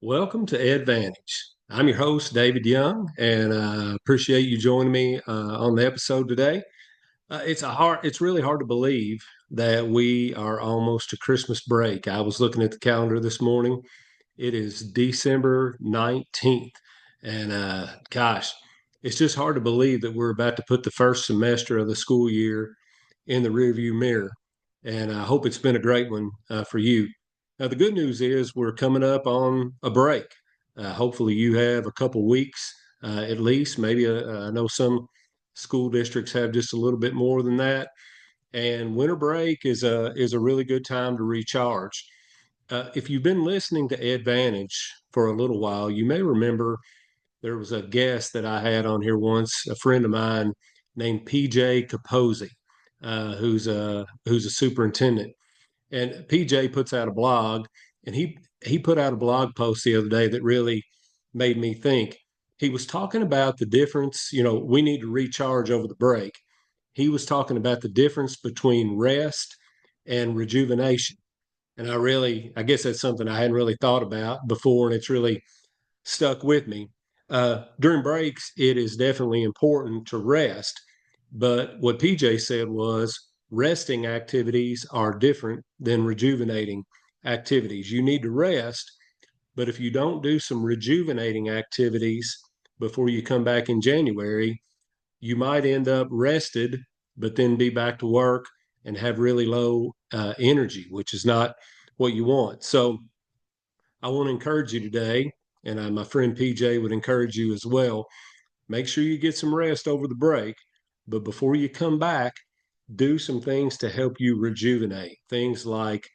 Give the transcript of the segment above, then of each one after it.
Welcome to Advantage. I'm your host, David Young, and I appreciate you joining me on the episode today. It's really hard to believe that we are almost to Christmas break. I was looking at the calendar this morning. It is December 19th, and gosh, it's just hard to believe that we're about to put the first semester of the school year in the rearview mirror. And I hope it's been a great one for you. Now, the good news is we're coming up on a break. Hopefully, you have a couple weeks at least. Maybe I know some school districts have just a little bit more than that. And winter break is a really good time to recharge. If you've been listening to Advantage for a little while, you may remember there was a guest that I had on here once, a friend of mine named PJ Capozzi, who's a superintendent. And PJ puts out a blog, and he put out a blog post the other day that really made me think. He was talking about the difference. We need to recharge over the break. He was talking about the difference between rest and rejuvenation. And I guess that's something I hadn't really thought about before, and it's really stuck with me. During breaks, it is definitely important to rest. But what PJ said was resting activities are different than rejuvenating activities. You need to rest, but if you don't do some rejuvenating activities before you come back in January, you might end up rested, but then be back to work and have really low energy, which is not what you want. So I want to encourage you today, and my friend PJ would encourage you as well. Make sure you get some rest over the break, but before you come back, do some things to help you rejuvenate. Things like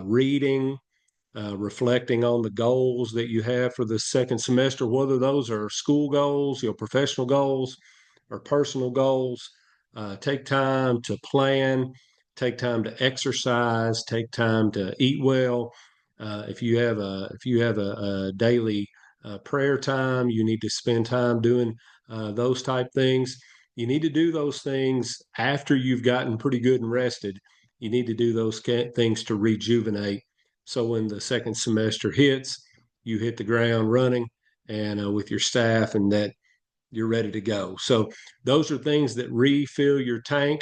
reading, reflecting on the goals that you have for the second semester, whether those are school goals, professional goals, or personal goals. Take time to plan, take time to exercise, take time to eat well. If you have a daily prayer time, you need to spend time doing those type things. You need to do those things after you've gotten pretty good and rested. You need to do those things to rejuvenate, so when the second semester hits, you hit the ground running and with your staff, and that you're ready to go. So those are things that refill your tank,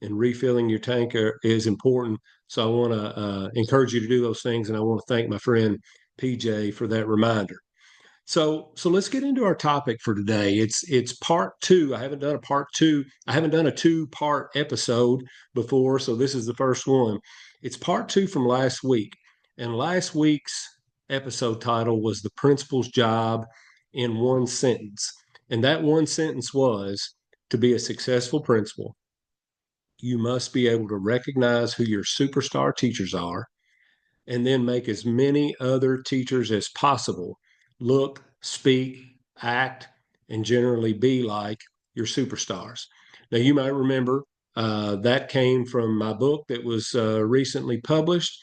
and refilling your tank is important. So I want to encourage you to do those things, and I want to thank my friend PJ for that reminder. So let's get into our topic for today. It's part two. I haven't done a part two. I haven't done a two-part episode before, so this is the first one. It's part two from last week, and last week's episode title was "The Principal's Job in One Sentence," and that one sentence was, to be a successful principal, you must be able to recognize who your superstar teachers are, and then make as many other teachers as possible look, speak, act, and generally be like your superstars. Now, you might remember that came from my book that was recently published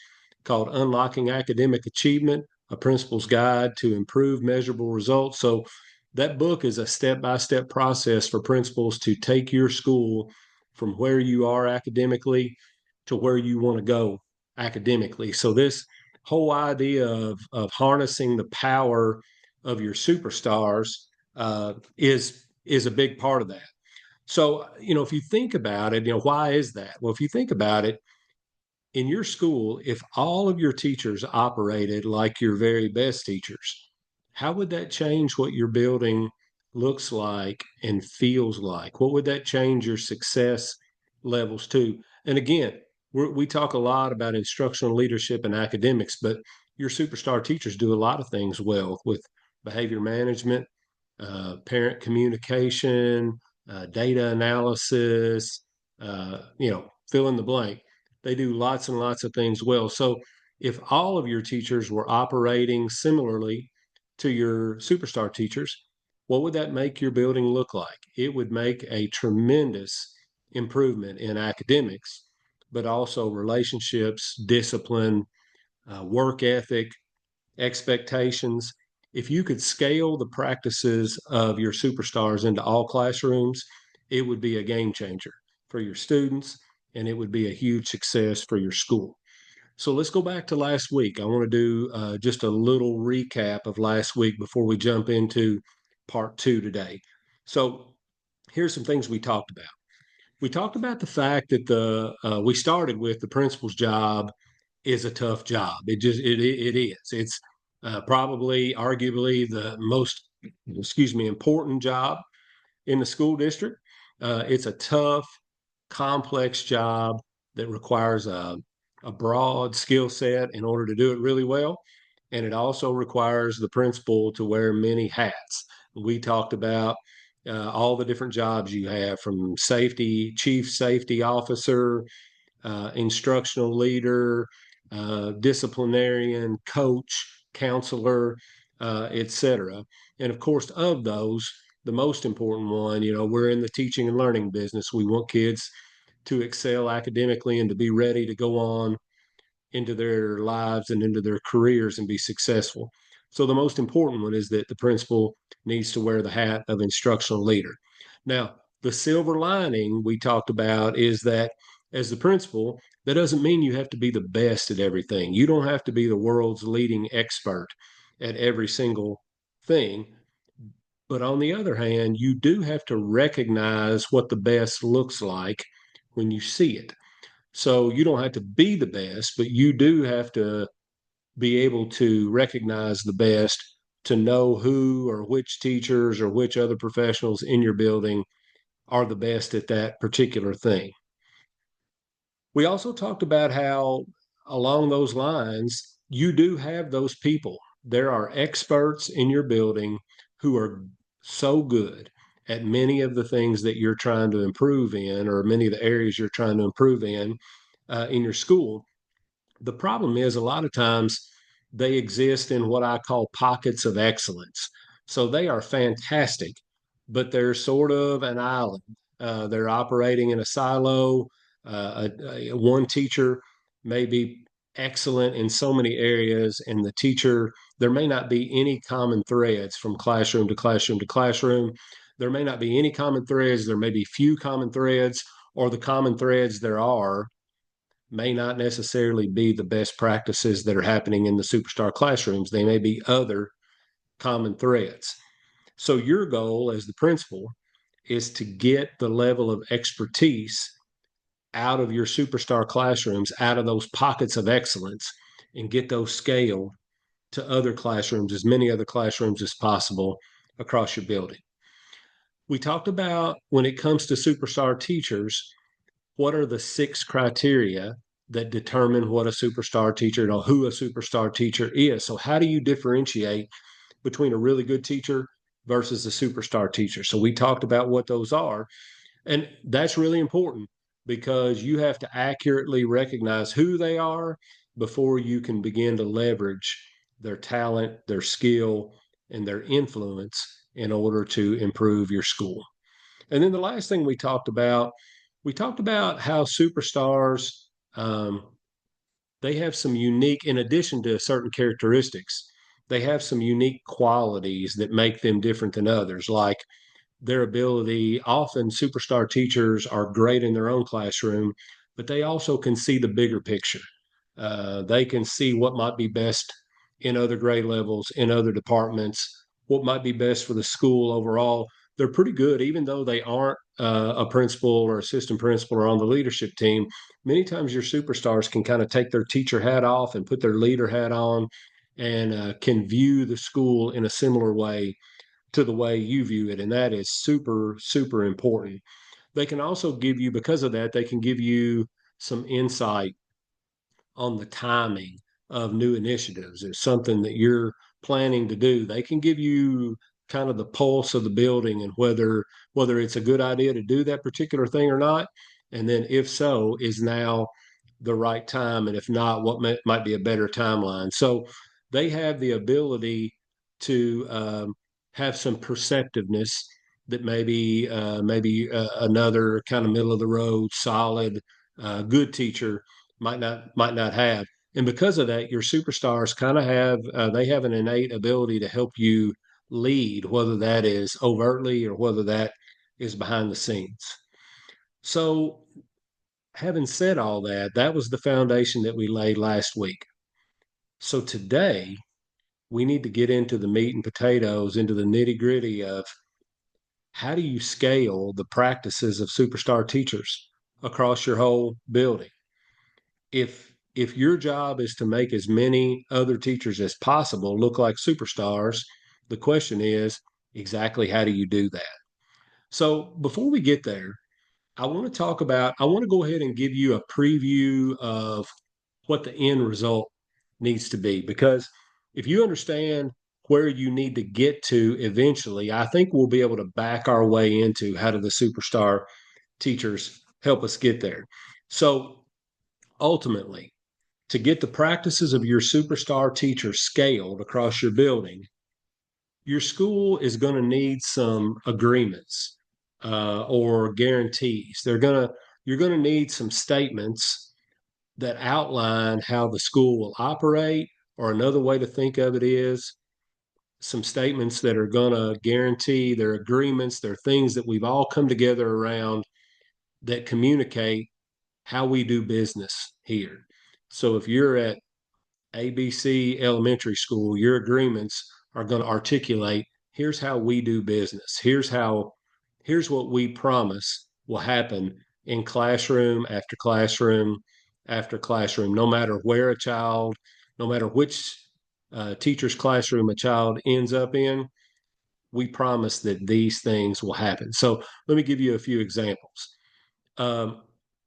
called Unlocking Academic Achievement, A Principal's Guide to Improve Measurable Results. So, that book is a step by step process for principals to take your school from where you are academically to where you want to go academically. So this whole idea of harnessing the power of your superstars is a big part of that. So if you think about it, why is that? Well, if you think about it, in your school, if all of your teachers operated like your very best teachers, how would that change what your building looks like and feels like? What would that change your success levels to? And again, we talk a lot about instructional leadership and academics, but your superstar teachers do a lot of things well with behavior management, parent communication, data analysis, fill in the blank. They do lots and lots of things well. So if all of your teachers were operating similarly to your superstar teachers, what would that make your building look like? It would make a tremendous improvement in academics, but also relationships, discipline, work ethic, expectations. If you could scale the practices of your superstars into all classrooms, it would be a game changer for your students, and it would be a huge success for your school. So let's go back to last week. I want to do just a little recap of last week before we jump into part two today. So here's some things we talked about. We talked about the fact that we started with the principal's job is a tough job. It is. It's probably arguably the most, excuse me, important job in the school district. It's a tough, complex job that requires a broad skill set in order to do it really well. And it also requires the principal to wear many hats. We talked about all the different jobs you have, from safety, chief safety officer, instructional leader, disciplinarian, coach, counselor, etc. And of course, of those, the most important one, we're in the teaching and learning business. We want kids to excel academically and to be ready to go on into their lives and into their careers and be successful. So the most important one is that the principal needs to wear the hat of instructional leader. Now, the silver lining we talked about is that as the principal, that doesn't mean you have to be the best at everything. You don't have to be the world's leading expert at every single thing. But on the other hand, you do have to recognize what the best looks like when you see it. So you don't have to be the best, but you do have to be able to recognize the best, to know who or which teachers or which other professionals in your building are the best at that particular thing. We also talked about how, along those lines, you do have those people. There are experts in your building who are so good at many of the things that you're trying to improve in, or many of the areas you're trying to improve in your school. The problem is, a lot of times they exist in what I call pockets of excellence. So they are fantastic, but they're sort of an island. They're operating in a silo. One teacher may be excellent in so many areas, and the teacher, there may not be any common threads from classroom to classroom to classroom. There may not be any common threads. There may be few common threads, or the common threads there are may not necessarily be the best practices that are happening in the superstar classrooms. They may be other common threads. So, your goal as the principal is to get the level of expertise out of your superstar classrooms, out of those pockets of excellence, and get those scaled to other classrooms, as many other classrooms as possible across your building. We talked about, when it comes to superstar teachers, what are the 6 criteria that determine what a superstar teacher, who a superstar teacher is. So how do you differentiate between a really good teacher versus a superstar teacher? So we talked about what those are, and that's really important because you have to accurately recognize who they are before you can begin to leverage their talent, their skill, and their influence in order to improve your school. And then the last thing we talked about how superstars, um, they have some unique, in addition to certain characteristics, they have some unique qualities that make them different than others, like their ability. Often superstar teachers are great in their own classroom, but they also can see the bigger picture. They can see what might be best in other grade levels, in other departments, what might be best for the school overall. They're pretty good, even though they aren't a principal or assistant principal or on the leadership team. Many times your superstars can kind of take their teacher hat off and put their leader hat on, and can view the school in a similar way to the way you view it. And that is super, super important. They can also give you, because of that, they can give you some insight on the timing of new initiatives. It's something that you're planning to do. They can give you kind of the pulse of the building and whether it's a good idea to do that particular thing or not. And then if so, is now the right time? And if not, what might be a better timeline? So they have the ability to have some perceptiveness that maybe another kind of middle of the road, solid, good teacher might not have. And because of that, your superstars kind of have they have an innate ability to help you lead, whether that is overtly or whether that is behind the scenes. So having said all that, that was the foundation that we laid last week. So today, we need to get into the meat and potatoes, into the nitty gritty of how do you scale the practices of superstar teachers across your whole building? If your job is to make as many other teachers as possible look like superstars, the question is exactly how do you do that? So before we get there, I want to go ahead and give you a preview of what the end result needs to be. Because if you understand where you need to get to eventually, I think we'll be able to back our way into how do the superstar teachers help us get there. So ultimately, to get the practices of your superstar teachers scaled across your building, your school is going to need some agreements or guarantees. You're going to need some statements that outline how the school will operate, or another way to think of it is some statements that are going to guarantee their agreements, their things that we've all come together around that communicate how we do business here. So if you're at ABC Elementary School, your agreements are going to articulate here's how we do business. Here's what we promise will happen in classroom after classroom after classroom, no matter where a child, no matter which teacher's classroom a child ends up in, we promise that these things will happen. So let me give you a few examples. Um,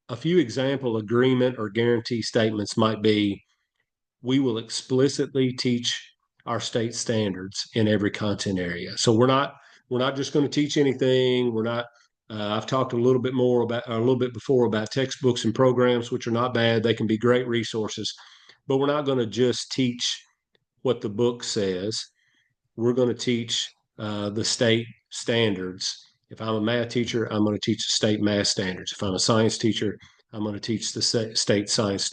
a few example agreement or guarantee statements might be we will explicitly teach our state standards in every content area. So we're not just going to teach anything. We're not. I've talked a little bit more about a little bit before about textbooks and programs, which are not bad. They can be great resources, but we're not going to just teach what the book says. We're going to teach the state standards. If I'm a math teacher, I'm going to teach the state math standards. If I'm a science teacher, I'm going to teach the state science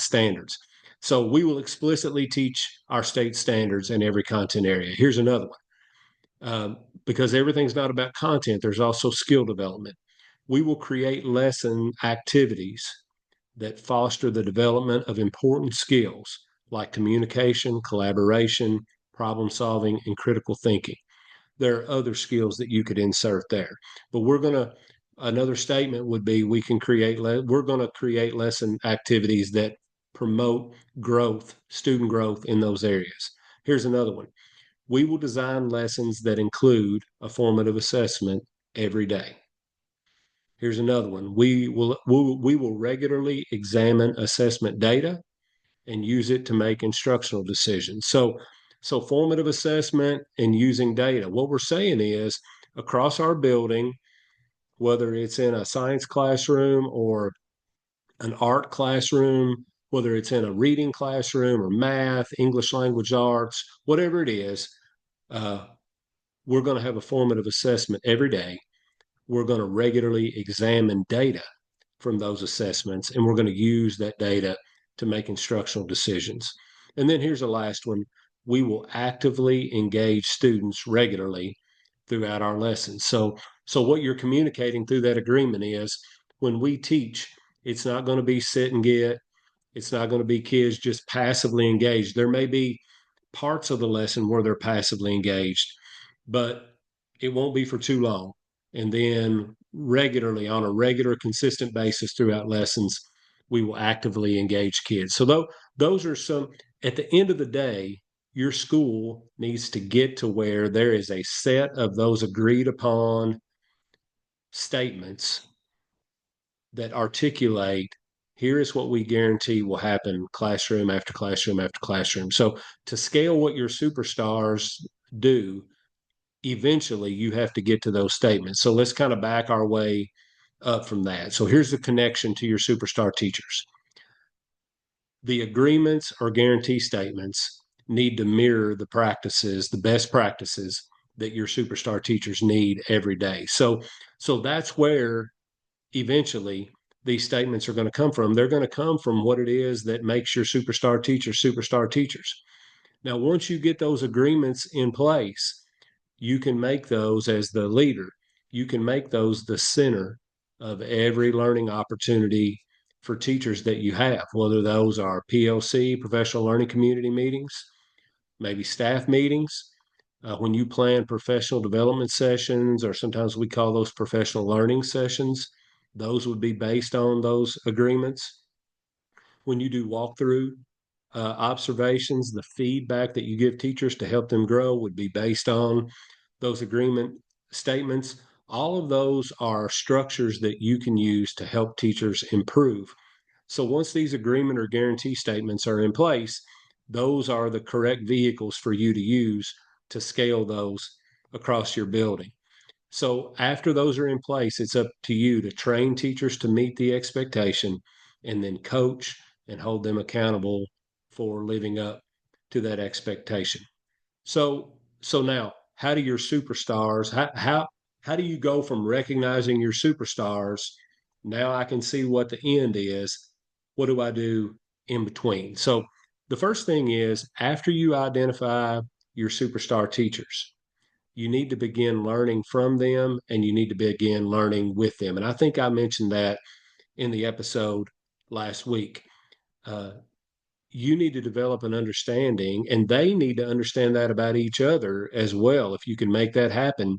standards. So we will explicitly teach our state standards in every content area. Here's another one. Because everything's not about content, there's also skill development. We will create lesson activities that foster the development of important skills like communication, collaboration, problem solving, and critical thinking. There are other skills that you could insert there, but another statement would be we're going to create lesson activities that promote growth, student growth in those areas. Here's another one. We will design lessons that include a formative assessment every day. Here's another one. We will regularly examine assessment data and use it to make instructional decisions. So formative assessment and using data. What we're saying is across our building, whether it's in a science classroom or an art classroom, whether it's in a reading classroom or math, English language arts, whatever it is, uh, we're going to have a formative assessment every day. We're going to regularly examine data from those assessments, and we're going to use that data to make instructional decisions. And then here's the last one. We will actively engage students regularly throughout our lessons. So what you're communicating through that agreement is when we teach, it's not going to be sit and get, it's not going to be kids just passively engaged. There may be parts of the lesson where they're passively engaged, but it won't be for too long. And then regularly, on a regular, consistent basis throughout lessons, we will actively engage kids. So those are some, at the end of the day, your school needs to get to where there is a set of those agreed upon statements that articulate here is what we guarantee will happen classroom after classroom after classroom. So to scale what your superstars do, eventually you have to get to those statements. So let's kind of back our way up from that. So here's the connection to your superstar teachers. The agreements or guarantee statements need to mirror the practices, the best practices that your superstar teachers need every day. So that's where eventually these statements are going to come from. They're going to come from what it is that makes your superstar teachers superstar teachers. Now, once you get those agreements in place, you can make those as the leader, you can make those the center of every learning opportunity for teachers that you have, whether those are PLC, professional learning community meetings, maybe staff meetings. When you plan professional development sessions, or sometimes we call those professional learning sessions, those would be based on those agreements. When you do walkthrough observations, the feedback that you give teachers to help them grow would be based on those agreement statements. All of those are structures that you can use to help teachers improve. So once these agreement or guarantee statements are in place, those are the correct vehicles for you to use to scale those across your building. So after those are in place, it's up to you to train teachers to meet the expectation and then coach and hold them accountable for living up to that expectation. So now, how do your superstars, how do you go from recognizing your superstars? Now I can see what the end is. What do I do in between? So the first thing is, after you identify your superstar teachers, you need to begin learning from them and you need to begin learning with them. And I think I mentioned that in the episode last week. Uh, you need to develop an understanding, and they need to understand that about each other as well. If you can make that happen,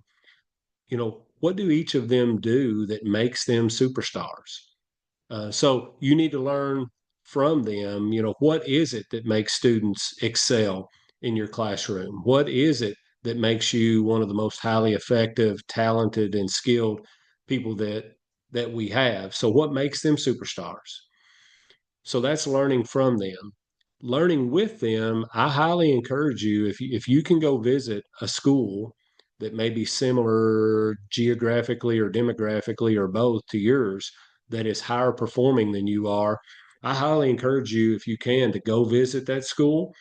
what do each of them do that makes them superstars? So you need to learn from them. What is it that makes students excel in your classroom? What is it that makes you one of the most highly effective, talented, and skilled people that we have? So what makes them superstars? So that's learning from them. Learning with them, I highly encourage you, if you can go visit a school that may be similar geographically or demographically or both to yours, that is higher performing than you are, I highly encourage you, if you can, to go visit that school,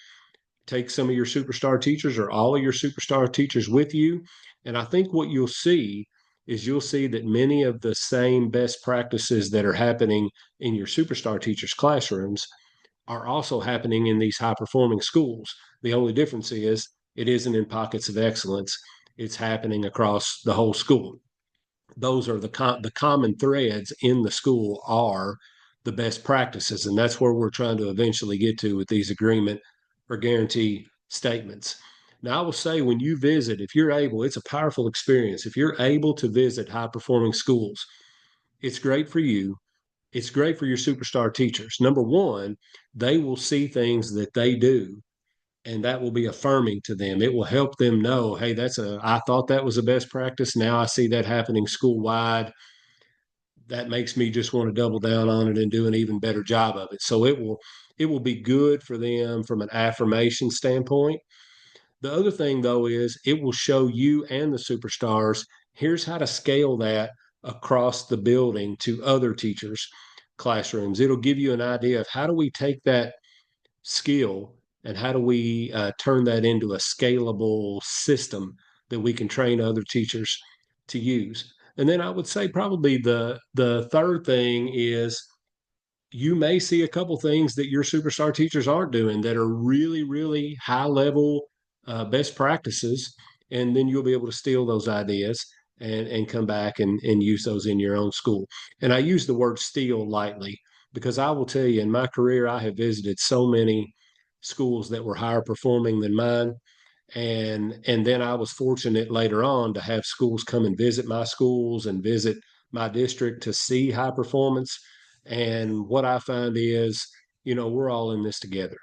take some of your superstar teachers or all of your superstar teachers with you. And I think what you'll see that many of the same best practices that are happening in your superstar teachers' classrooms are also happening in these high performing schools. The only difference is it isn't in pockets of excellence, it's happening across the whole school. Those are the common threads in the school are the best practices, and that's where we're trying to eventually get to with these agreement or guarantee statements. Now, I will say, when you visit, if you're able, it's a powerful experience. If you're able to visit high performing schools, it's great for you. It's great for your superstar teachers. Number one, they will see things that they do, and that will be affirming to them. It will help them know, hey, I thought that was a best practice. Now I see that happening school wide. That makes me just want to double down on it and do an even better job of it. So it will be good for them from an affirmation standpoint. The other thing, though, is it will show you and the superstars, here's how to scale that across the building to other teachers' classrooms. It'll give you an idea of how do we take that skill and how do we turn that into a scalable system that we can train other teachers to use. And then I would say probably the third thing is, you may see a couple things that your superstar teachers aren't doing that are really, really high level best practices. And then you'll be able to steal those ideas and come back and use those in your own school. And I use the word steal lightly because I will tell you, in my career, I have visited so many schools that were higher performing than mine. And then I was fortunate later on to have schools come and visit my schools and visit my district to see high performance. And what I find is, we're all in this together.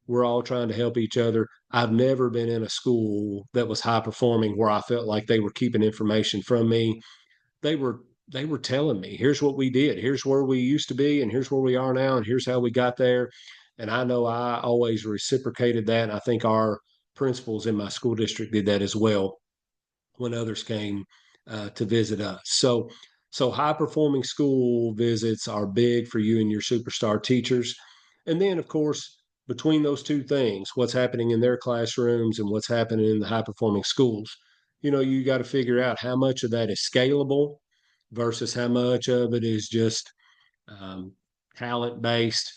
We're all trying to help each other. I've never been in a school that was high performing where I felt like they were keeping information from me. They were telling me, here's what we did, here's where we used to be, and here's where we are now, and here's how we got there. And I know I always reciprocated that. And I think our principals in my school district did that as well when others came to visit us. So high performing school visits are big for you and your superstar teachers. And then, of course, between those two things, what's happening in their classrooms and what's happening in the high performing schools, you got to figure out how much of that is scalable versus how much of it is just um, talent based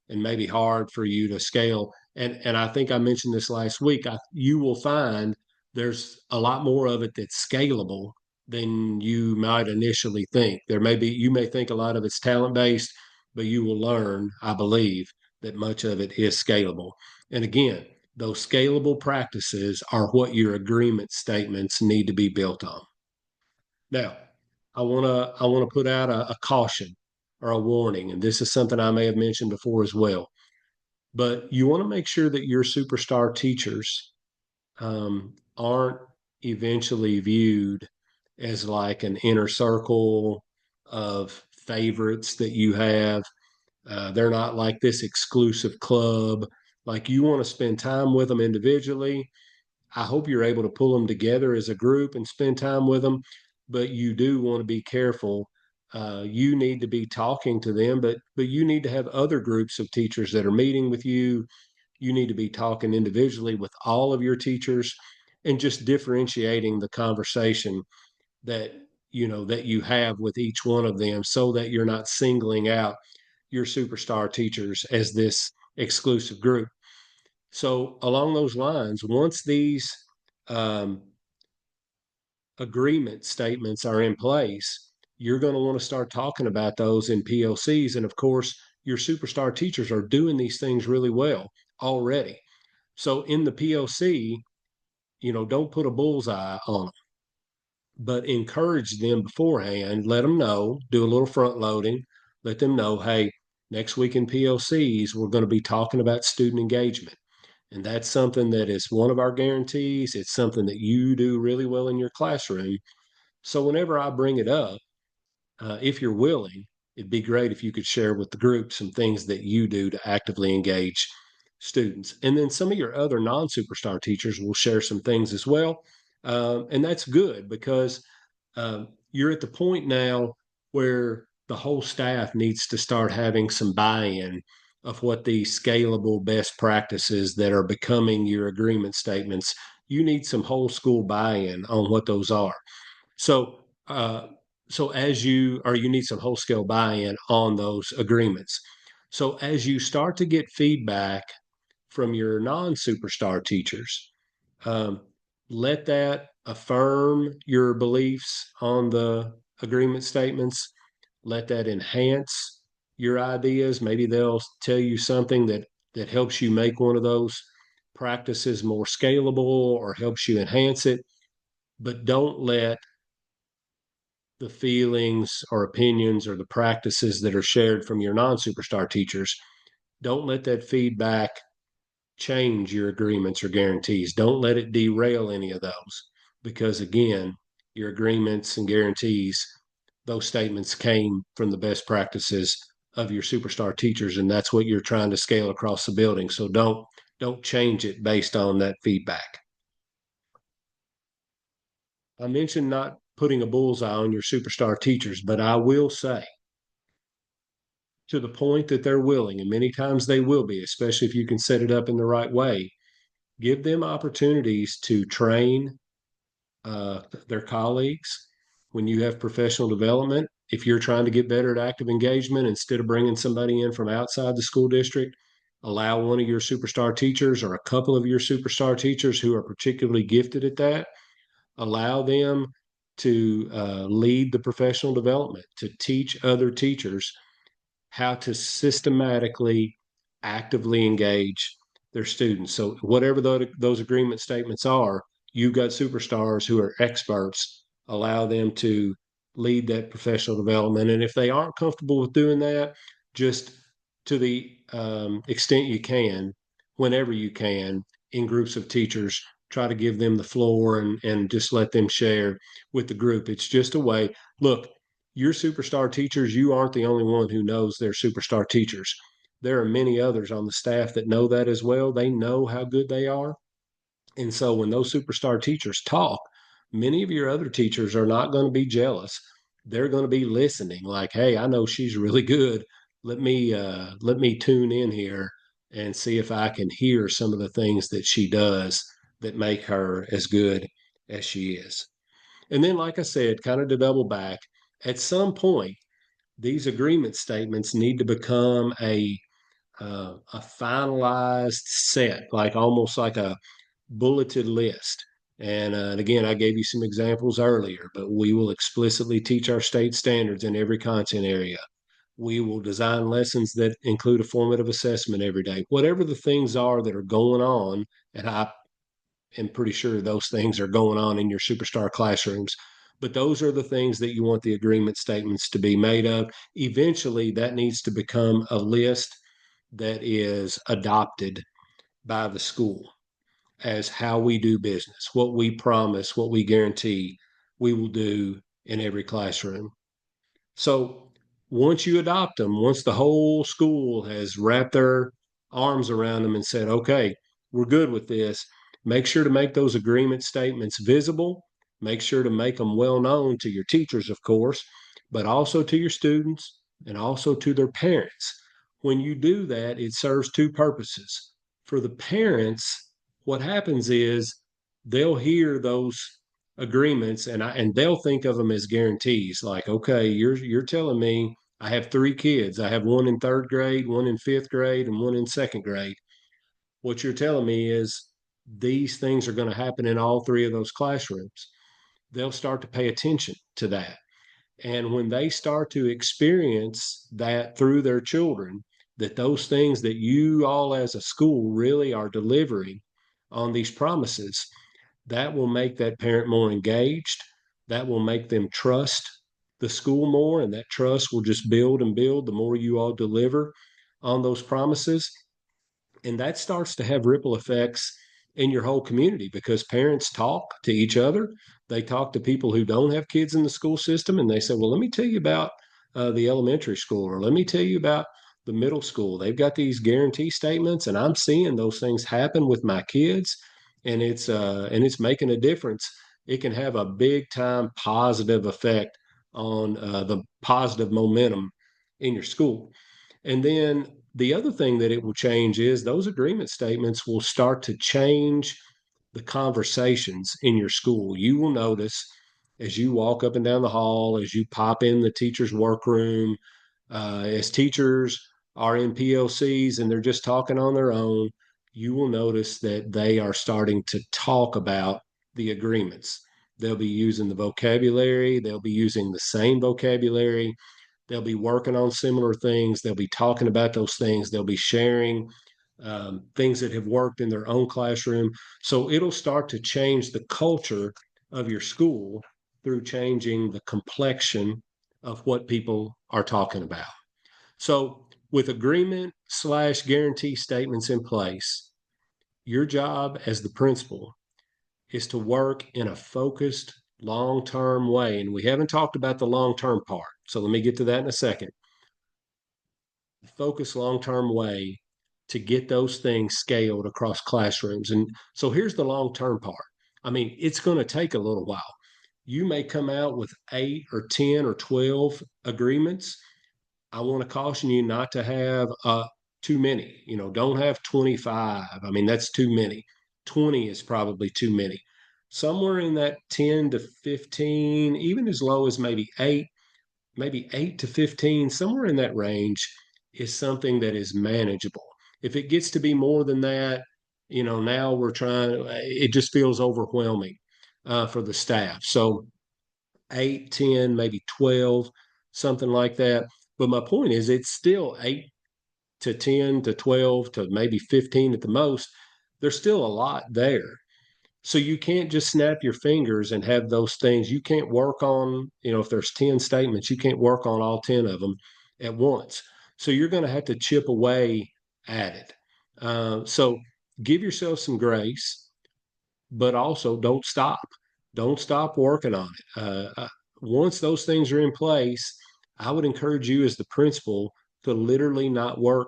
and maybe hard for you to scale. And I think I mentioned this last week. You will find there's a lot more of it that's scalable than you might initially think. You may think a lot of it's talent based, but you will learn, I believe, that much of it is scalable. And again, those scalable practices are what your agreement statements need to be built on. Now, I want to put out a caution or a warning, and this is something I may have mentioned before as well. But you want to make sure that your superstar teachers aren't eventually viewed as like an inner circle of favorites that you have. They're not like this exclusive club. Like you want to spend time with them individually. I hope you're able to pull them together as a group and spend time with them, but you do want to be careful. You need to be talking to them, but you need to have other groups of teachers that are meeting with you. You need to be talking individually with all of your teachers and just differentiating the conversation that that you have with each one of them so that you're not singling out your superstar teachers as this exclusive group. So along those lines, once these um, agreement statements are in place, you're going to want to start talking about those in PLCs. And of course, your superstar teachers are doing these things really well already. So in the PLC, don't put a bullseye on them, but encourage them beforehand. Let them know, do a little front loading, let them know, hey, next week in PLCs, we're going to be talking about student engagement. And that's something that is one of our guarantees. It's something that you do really well in your classroom. So whenever I bring it up, if you're willing, it'd be great if you could share with the group some things that you do to actively engage students. And then some of your other non superstar teachers will share some things as well. And that's good because you're at the point now where the whole staff needs to start having some buy in of what these scalable best practices that are becoming your agreement statements. You need some whole school buy in on what those are. So, so as you or you need some whole scale buy-in on those agreements. So as you start to get feedback from your non-superstar teachers, um, let that affirm your beliefs on the agreement statements. Let that enhance your ideas. Maybe they'll tell you something that helps you make one of those practices more scalable or helps you enhance it. But don't let the feelings or opinions or the practices that are shared from your non superstar teachers, don't let that feedback change your agreements or guarantees. Don't let it derail any of those because, again, your agreements and guarantees, those statements came from the best practices of your superstar teachers, and that's what you're trying to scale across the building. So don't change it based on that feedback. I mentioned not putting a bullseye on your superstar teachers, but I will say to the point that they're willing, and many times they will be, especially if you can set it up in the right way. Give them opportunities to train their colleagues when you have professional development. If you're trying to get better at active engagement, instead of bringing somebody in from outside the school district, allow one of your superstar teachers or a couple of your superstar teachers who are particularly gifted at that, allow them to lead the professional development, to teach other teachers how to systematically, actively engage their students. So, whatever those agreement statements are, you've got superstars who are experts. Allow them to lead that professional development. And if they aren't comfortable with doing that, just to the extent you can, whenever you can, in groups of teachers, try to give them the floor and just let them share with the group. It's just a way. Look, your superstar teachers, you aren't the only one who knows they're superstar teachers. There are many others on the staff that know that as well. They know how good they are. And so when those superstar teachers talk, many of your other teachers are not going to be jealous. They're going to be listening like, hey, I know she's really good. Let me tune in here and see if I can hear some of the things that she does that make her as good as she is. And then, like I said, kind of to double back, at some point, these agreement statements need to become a finalized set, like almost like a bulleted list. And again, I gave you some examples earlier, but we will explicitly teach our state standards in every content area. We will design lessons that include a formative assessment every day. Whatever the things are that are going on, and I am pretty sure those things are going on in your superstar classrooms, but those are the things that you want the agreement statements to be made of. Eventually, that needs to become a list that is adopted by the school as how we do business, what we promise, what we guarantee we will do in every classroom. So once you adopt them, once the whole school has wrapped their arms around them and said, okay, we're good with this, make sure to make those agreement statements visible. Make sure to make them well known to your teachers, of course, but also to your students and also to their parents. When you do that, it serves two purposes. For the parents, what happens is they'll hear those agreements and they'll think of them as guarantees, like, okay, you're telling me I have three kids. I have one in third grade, one in fifth grade, and one in second grade. What you're telling me is these things are going to happen in all three of those classrooms. They'll start to pay attention to that. And when they start to experience that through their children, that those things that you all as a school really are delivering on these promises, that will make that parent more engaged. That will make them trust the school more, and that trust will just build and build the more you all deliver on those promises. And that starts to have ripple effects in your whole community because parents talk to each other. They talk to people who don't have kids in the school system, and they say, well, let me tell you about the elementary school, or let me tell you about the middle school. They've got these guarantee statements, and I'm seeing those things happen with my kids, and it's making a difference. It can have a big time positive effect on the positive momentum in your school. And then the other thing that it will change is those agreement statements will start to change the conversations in your school. You will notice as you walk up and down the hall, as you pop in the teacher's workroom, as teachers are in PLCs and they're just talking on their own, you will notice that they are starting to talk about the agreements. They'll be using the vocabulary, they'll be using the same vocabulary, they'll be working on similar things, they'll be talking about those things, they'll be sharing things that have worked in their own classroom. So it'll start to change the culture of your school through changing the complexion of what people are talking about. So, with agreement slash guarantee statements in place, your job as the principal is to work in a focused, long term way. And we haven't talked about the long term part. So, let me get to that in a second. Focus long term way to get those things scaled across classrooms. And so, here's the long term part. I mean, it's going to take a little while. You may come out with 8 or 10 or 12 agreements. I want to caution you not to have too many. You know, don't have 25. I mean, that's too many. 20 is probably too many. Somewhere in that 10 to 15, even as low as maybe 8 to 15, somewhere in that range is something that is manageable. If it gets to be more than that, you know, now it just feels overwhelming for the staff. So 8, 10, maybe 12, something like that. But my point is, it's still 8 to 10 to 12 to maybe 15 at the most. There's still a lot there. So you can't just snap your fingers and have those things. You can't work on, you know, if there's 10 statements, you can't work on all 10 of them at once. So you're going to have to chip away at it. So give yourself some grace, but also don't stop. Don't stop working on it. Once those things are in place, I would encourage you as the principal to literally not work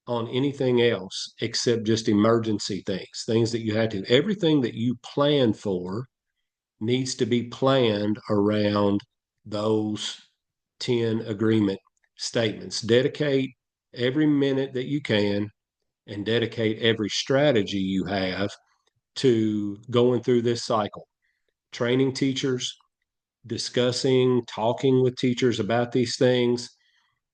on anything else except just emergency things, things that you have to. Everything that you plan for needs to be planned around those 10 agreement statements. Dedicate every minute that you can and dedicate every strategy you have to going through this cycle, training teachers, discussing, talking with teachers about these things,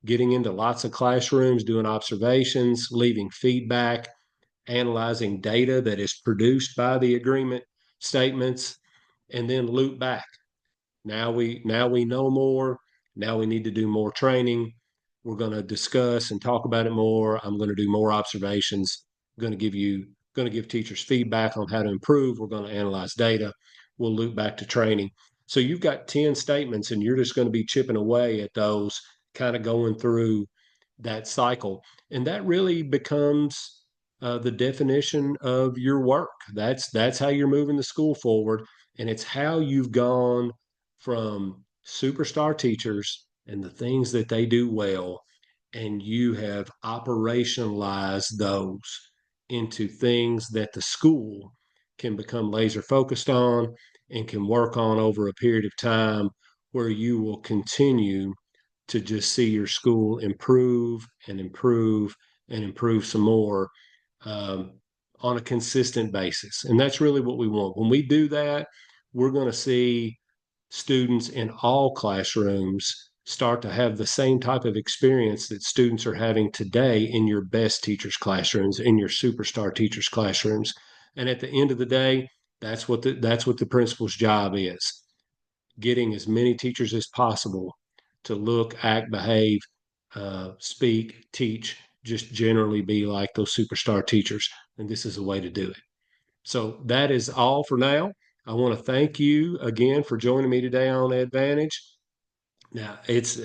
getting into lots of classrooms, doing observations, leaving feedback, analyzing data that is produced by the agreement statements, and then loop back. Now we know more. Now we need to do more training. We're going to discuss and talk about it more. I'm going to do more observations. I'm going to give teachers feedback on how to improve. We're going to analyze data. We'll loop back to training. So you've got 10 statements and you're just going to be chipping away at those, kind of going through that cycle. And that really becomes the definition of your work. That's how you're moving the school forward, and it's how you've gone from superstar teachers and the things that they do well, and you have operationalized those into things that the school can become laser focused on and can work on over a period of time, where you will continue to just see your school improve and improve and improve some more, um, on a consistent basis. And that's really what we want. When we do that, we're going to see students in all classrooms start to have the same type of experience that students are having today in your best teachers' classrooms, in your superstar teachers' classrooms. And at the end of the day, that's what the principal's job is: getting as many teachers as possible to look, act, behave, speak, teach, just generally be like those superstar teachers. And this is a way to do it. So that is all for now. I want to thank you again for joining me today on Advantage. Now it's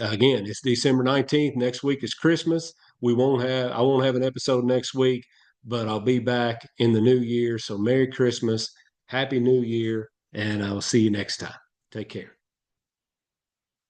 December 19th. Next week is Christmas. I won't have an episode next week, but I'll be back in the new year. So Merry Christmas, Happy New Year, and I'll see you next time. Take care.